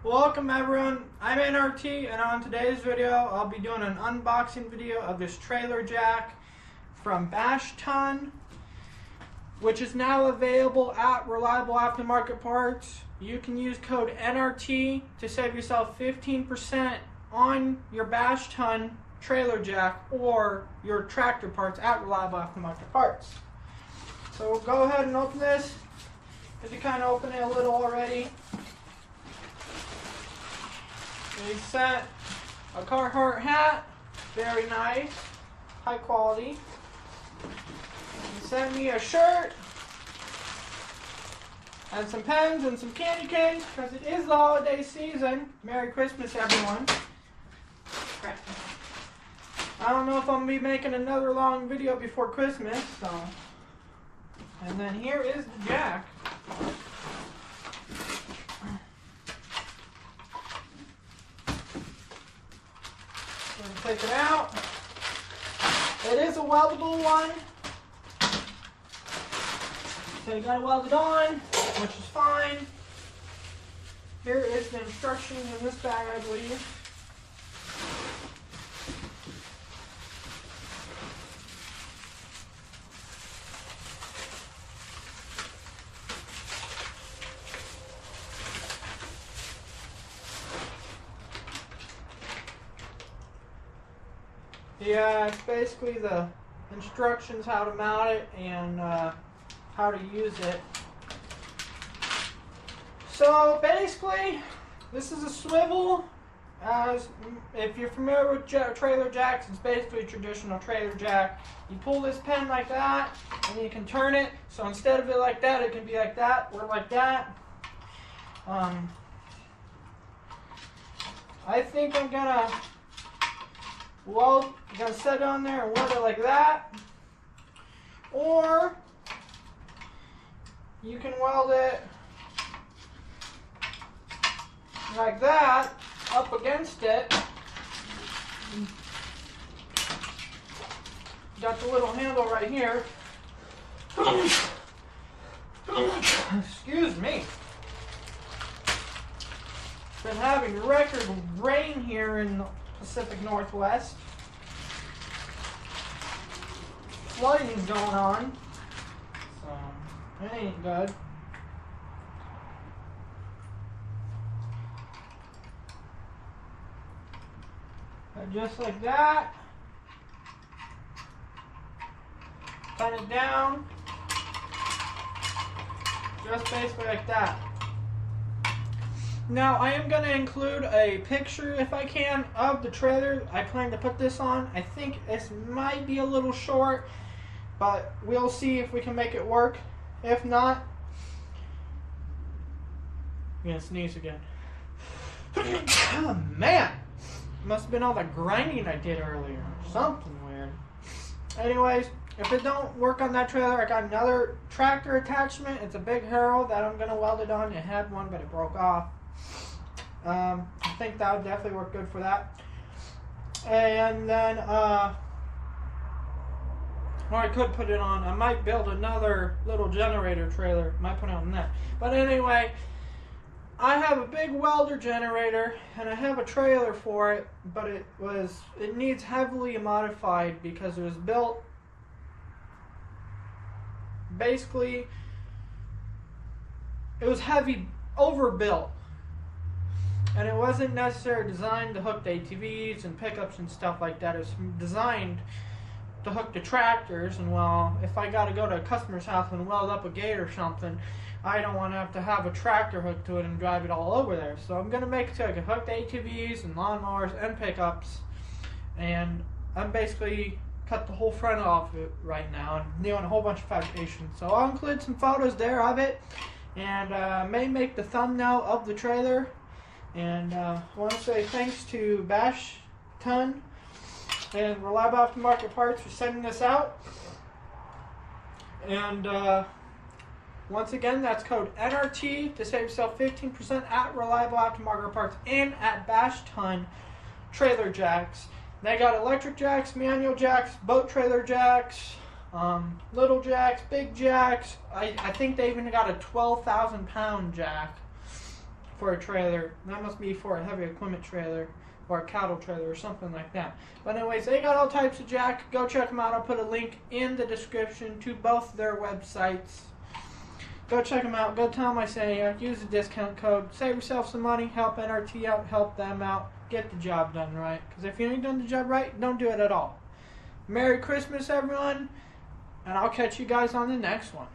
Welcome everyone, I'm N.R.T. and on today's video I'll be doing an unboxing video of this trailer jack from BASTION, which is now available at Reliable Aftermarket Parts. You can use code N.R.T. to save yourself 15% on your BASTION trailer jack or your tractor parts at Reliable Aftermarket Parts. So we'll go ahead and open this. As you kind of open it a little already. They sent a Carhartt hat, very nice, high quality. They sent me a shirt and some pens and some candy canes because it is the holiday season. Merry Christmas, everyone. I don't know if I'm going to be making another long video before Christmas, so. And then here is the jack. Take it out. It is a weldable one. So you gotta weld it on, which is fine. Here is the instructions in this bag, I believe. Yeah, it's basically the instructions how to mount it and how to use it. So basically, this is a swivel. As if you're familiar with trailer jacks, it's basically a traditional trailer jack. You pull this pin like that, and you can turn it. So instead of it like that, it can be like that or like that. I think I'm gonna set it on there and weld it like that, or you can weld it like that up against it. Got the little handle right here. Excuse me. Been having record rain here in the Pacific Northwest. Flooding's going on, so it ain't good. But just like that, turn it down, just basically like that. Now, I am going to include a picture, if I can, of the trailer I plan to put this on. I think this might be a little short, but we'll see if we can make it work. If not, I'm going to sneeze again. Oh, man! Must have been all the grinding I did earlier. Something weird. Anyways, if it don't work on that trailer, I got another tractor attachment. It's a big harrow that I'm going to weld it on. It had one, but it broke off. I think that would definitely work good for that. And then, or I could put it on, I might build another little generator trailer. Might put it on that. But anyway, I have a big welder generator and I have a trailer for it, but it needs heavily modified because it was built basically, it was heavy, overbuilt. And it wasn't necessarily designed to hook to ATVs and pickups and stuff like that. It was designed to hook to tractors. And well, if I got to go to a customer's house and weld up a gate or something, I don't want to have a tractor hooked to it and drive it all over there. So I'm going to make it so I can hook to ATVs and lawnmowers and pickups. And I'm basically cut the whole front off it right now and doing a whole bunch of fabrication. So I'll include some photos there of it. And may make the thumbnail of the trailer. And I want to say thanks to BASTION and Reliable Aftermarket Parts for sending this out. And once again, that's code N.R.T. to save yourself 15% at Reliable Aftermarket Parts and at BASTION trailer jacks. They got electric jacks, manual jacks, boat trailer jacks, little jacks, big jacks. I think they even got a 12,000 pound jack for a trailer. That must be for a heavy equipment trailer or a cattle trailer or something like that. But anyways, they got all types of jack. Go check them out. I'll put a link in the description to both their websites. Go check them out. Go tell them I say use the discount code. Save yourself some money. Help N.R.T. out. Help them out. Get the job done right. Because if you ain't done the job right, don't do it at all. Merry Christmas, everyone. And I'll catch you guys on the next one.